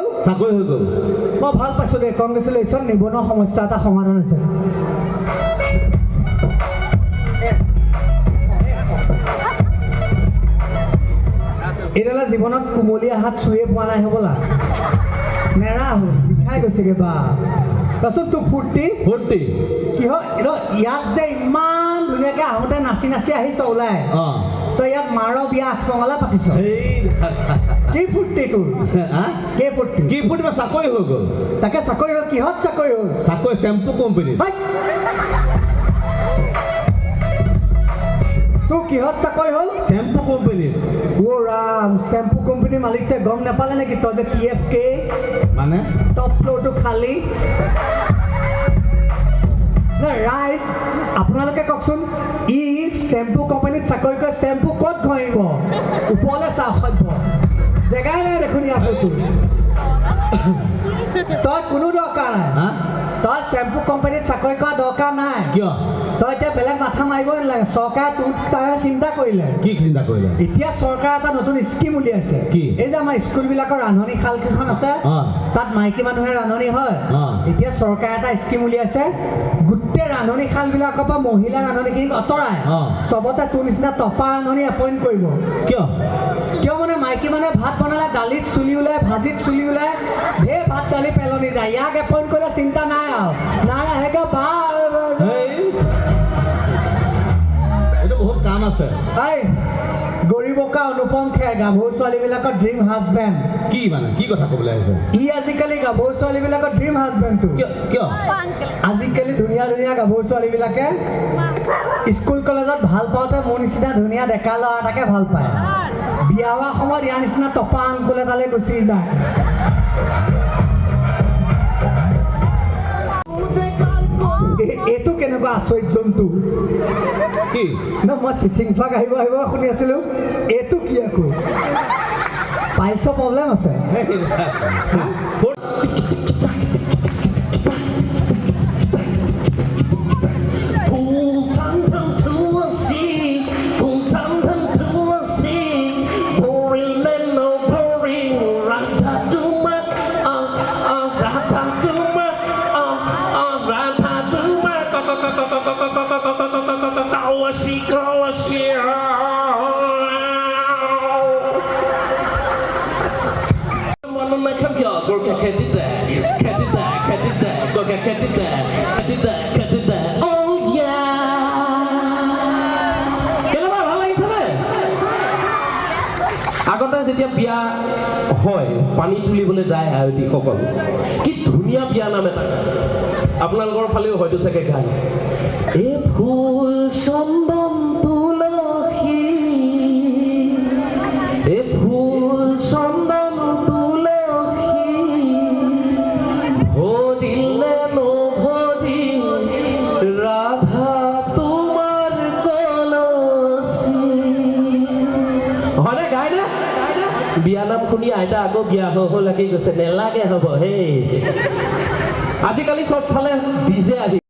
হ'ল চাকৰি হৈ গ'ল মই ভাল পাইছোঁ দেই কংগ্ৰেচুলেশ্যন নিবনুৱা সমস্যা এটা সমাধান হৈছে এইডালে জীৱনত কুমলীয়া হাত চুয়ে পোৱা নাই হ'বলা নেৰা হ'ল বিষাই গৈছেগৈ বা তাৰপিছত তোৰ ফূৰ্তি কি হয় ইয়াত যে ইমান ধুনীয়াকৈ আহোঁতে নাচি নাচি আহিছ ওলাই তই ইয়াত মাৰ বিয়া 8 মঙলা পাতিছ কি ফূৰ্তি তোৰ কি ফূৰ্তি চাকৰি হৈ গ'ল তাকে চাকৰি হ'ল কিহত চাকৰি হ'ল চাকৰি চেম্পু কোম্পানী তোৰ কিহত চাকৰি হ'ল চেম্পু কোম্পানীত অ' ৰাম চেম্পু কোম্পানীৰ মালিকটোৱে গম নাপালে নেকি তই যে PFK মানে টপ ফ্ল'ৰটো খালী ৰাইজ আপোনালোকে কওকচোন ই চেম্পু কোম্পানীত চাকৰি কৰে চেম্পু ক'ত ঘঁহিব ওপৰলৈ চা অসভ্য জেগাই নাই দেখোন ইয়াত তই কোনো দৰকাৰ নাই তই চেম্পু কোম্পানীত চাকৰি কৰা দৰকাৰ নাই কিয় তই এতিয়া বেলেগ মাথা মাৰিব নালাগে চৰকাৰে তোৰ তাৰ চিন্তা কৰিলে কি চিন্তা কৰিলে এতিয়া চৰকাৰে এটা নতুন স্কিম উলিয়াইছে কি এই যে আমাৰ স্কুলবিলাকৰ ৰান্ধনি শাল কেইখন আছে তাত মাইকী মানুহে ৰান্ধনি হয় এতিয়া চৰকাৰে এটা স্কিম উলিয়াইছে গোটেই ৰান্ধনি শালবিলাকৰ পৰা মহিলা ৰান্ধনিখিনিক আঁতৰাই চবতে তোৰ নিচিনা টপা ৰান্ধনি এপইণ্ট কৰিব কিয় মানে মাইকী মানুহে ভাত বনালে দালিত চুলি ওলাই ভাজিত চুলি ওলাই ঢেৰ ভাত দালি পেলনি যায় ইয়াক এপইণ্ট কৰিলে চিন্তা নাই আৰু নাৰাহেগৈ বা এইটো বহুত কাম আছে এই গৰিবকা অনুপম খেৰ গাভৰু ছোৱালীবিলাকৰ ড্ৰিম হাজবেণ্ড কি মানে কি কথা ক'বলৈ আহিছে ই আজিকালি গাভৰু ছোৱালীবিলাকৰ ড্ৰিম হাজবেণ্ডটো কিয় আজিকালি ধুনীয়া ধুনীয়া গাভৰু ছোৱালীবিলাকে স্কুল কলেজত ভাল পাওঁতে মোৰ নিচিনা ধুনীয়া ডেকা ল'ৰা এটাকে ভাল পায় বিয়া হোৱা সময়ত ইয়াৰ নিচিনা টপা আংকুল এটালৈ গুচি যায় এইটো কেনেকুৱা আচৰিত জন্তু কি মই চিচিংফাক আহিব শুনি আছিলোঁ এইটো কি আকৌ পাইলছৰ প্ৰব্লেম আছে আগতে যেতিয়া বিয়া হয় পানী তুলিবলৈ যায় আয়তীসকল কি ধুনীয়া বিয়া নাম এটা আপোনালোকৰ ফালেও হয়তো চাগে গায় এই ফুল চন্দন তুলসী এই ফুল চন্দন তুলসী ভৰিলে নভৰিল ৰাধা তোমাৰ কলচী হয়নে গায় নে বিয়া নাম শুনি আইতা আকৌ বিয়া হৈ লাগি গৈছে নেলাগে হ'ব হেই আজিকালি চবফালে ডিজে আহি